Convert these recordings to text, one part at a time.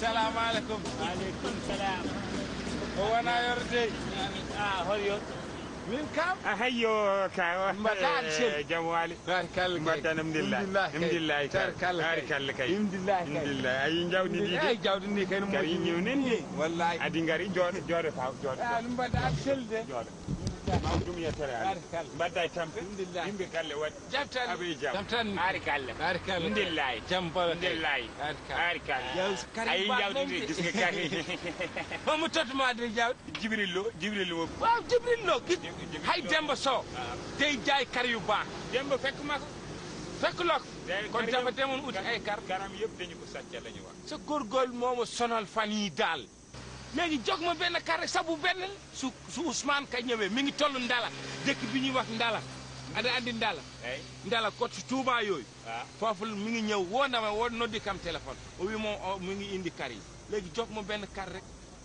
salaamaaleykum. waaleykum salaam. o wona yorde hol yo min kam hayyo ka mbaɗɗa aɗa selli jam waali barikalla mbaɗɗa alhamdulillah alhamdulillah barikalla kay alhamdulillah ayi jawdi ndi eyi jawdi ndi kay kadi ñewnen ni wallahi adi ngari jooɗo taw jooɗo ɗum mbaɗɗa aɗa selli de jooɗo mawɗum yettere barikalla mbaɗɗa e tampe yimɓe galle waɗi jam tan aɓe jam jam tan barikalla barikalla alhamdulillahi jam bala alhamdulillahi barikalla ayi jawdi ndi gis nga kari homo tottumade jawdi jibril lo waaw jibril lo hay Demba Sow day jaay kar yu baax Demba fekk ma ko fekk lok kon dafa demoon uti ay kar garam yëpp dañu ko sàcce la ñu wax sa góorgóorlu moo ma sonal fan yi daal léegi jox ma benn kar rek sabu benn su Ousmane ka ñëwee mi ngi toll Ndala dëkk bi ñuy wax Ndala ada andi Ndala Ndala ko ci Touba yooyu foofu mi ngi ñëw woo na ma woo noddi kam téléphone o wi moom mi ngi indi kar yi léegi jox ma benn kar rek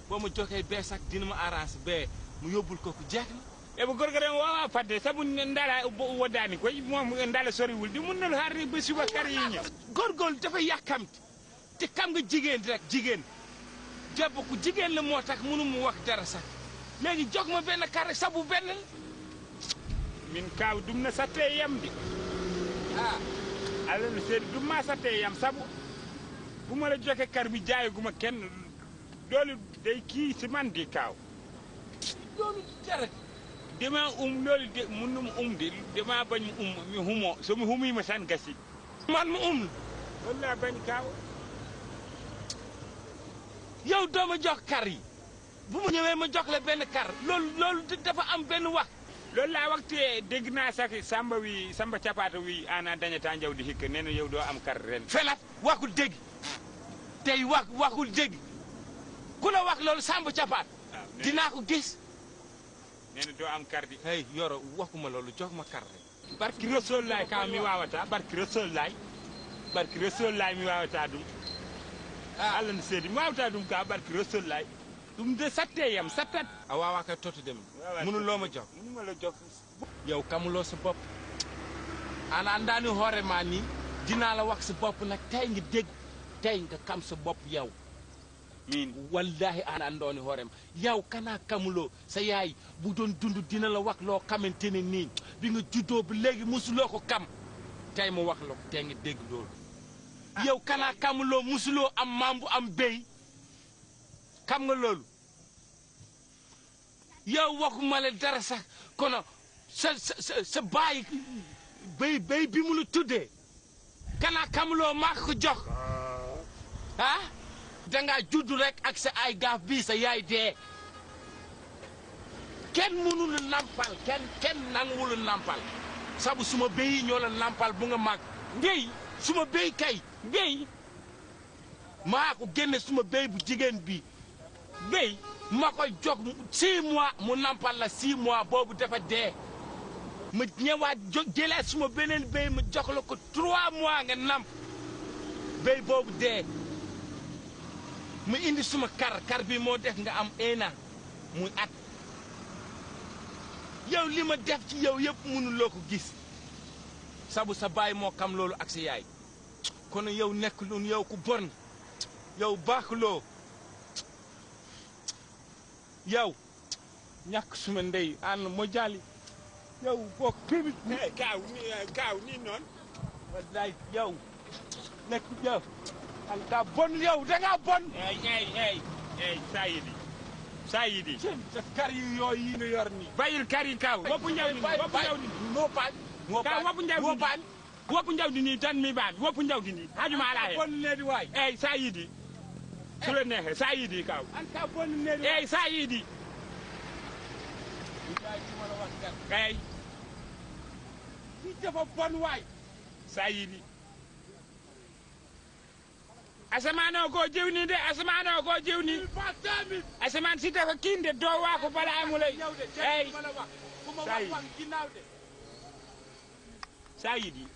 boo ma joxee bee sax dina ma arrange bee mu yóbbul ko ku jeex na eɓe gorko ɗen wawa fadde saabu Ndala woddani koye mom Ndala soriwul di mun nal harde ba suba kar yi ñëw góorgóorlu dafa yàkkamti te xam nga jigéen rek jigéen jàpp ku jigéen la moo tax mënu mu wax dara sax léegi jox ma benn kar rek sabu benn la min kaw ɗum no satte yam de allah no seedi ɗum ma satte yam saabu bumala joke kar mi jaayoguma kenn doolu dey kii si man di kaw loolu dara dema loolu de munnum umde dema bañ mi humo somi humima tan gasi man mu walla bañ kaw yow doo ma jox kar yi bu ma ñëwee ma jox la benn kar loolu dafa am benn wax loolu laa waxtu dégg naa sax Samba Capaata wi ana dañata jawdi hikka nee na yow doo am kar ren felat waxul dégg tey waxul dégg ku la wax loolu Samba Capaat dinaa ko gis nee na doo am kar di hey yoro waxuma loolu jox ma kar rek barki Rasulullaay ka mi wawata barki Rasulullaay mi wawata ɗum allah no seedi mi wawata ɗum ka barki Rasulullaay ɗum de satte yam sattat a wawa kay tottude ma mënuloo ma jox mënuma la jox yow kamuloo sa bopp ana andaani hoore ma nii dinaa la wax sa bopp nag tey nga dégg tey nga kam sa bopp yow min wallahi ana andooni hoore ma yow kana kamuloo sa yaay bu doon dund dina la wax loo xamante ne nii bi nga juddoo ba léegi musuloo ko kam tey mu wax la ko tey nga dégg loolu yow kana kamuloo musuloo am maam bu am béy xam nga loolu yow waxuma la dara sax kono sa baay béy bi mu la tuddee kana kamuloo maa ko jox dangaa juddu rek ak sa ay gaaf bii sa yaay dee kenn mënul nampal kenn nanguwul nampal sabu suma béy ñoo la nampal bu nga mag ndey suma béy kay béy maa ko génne suma béy bu jigéen bi béy ma koy jox 6 mois mu nampal la 6 mois boobu dafa dee ma ñëwaat jëlee suma beneen béy ma jox la ko 3 mois nga namp béy boobu dee mu indi suma kar bi moo def nga am 1 an muy at yow li ma def ci yow yëpp mënuloo ko gis sabu sa baay moo xam loolu ak sa yaay kon yow nekk loon yow ku bon yow baaxuloo yow ñàkk suma ndey ànd mo jali yow bokk tamit kaaw ni noon wallaay yow nekk yow an daa bon yow dangaa bon ey Sayidi sa kar yi yooyu yi nga yor ni bayil kar yi kaaw woppu njawdi moo paañ ka woppu njawdi ni tan mi baan woppu njawdi ni hajuma ala bon needi waay ey Sayidi su la neexee Sayidi kaaw anta bon needi ey Sayidi kay ci dafa bon waay Sayidi asamaan o ko jewni de asamaan o ko jewni asamaan si dafa kinde doo waa ko bala amulay ey Sayidi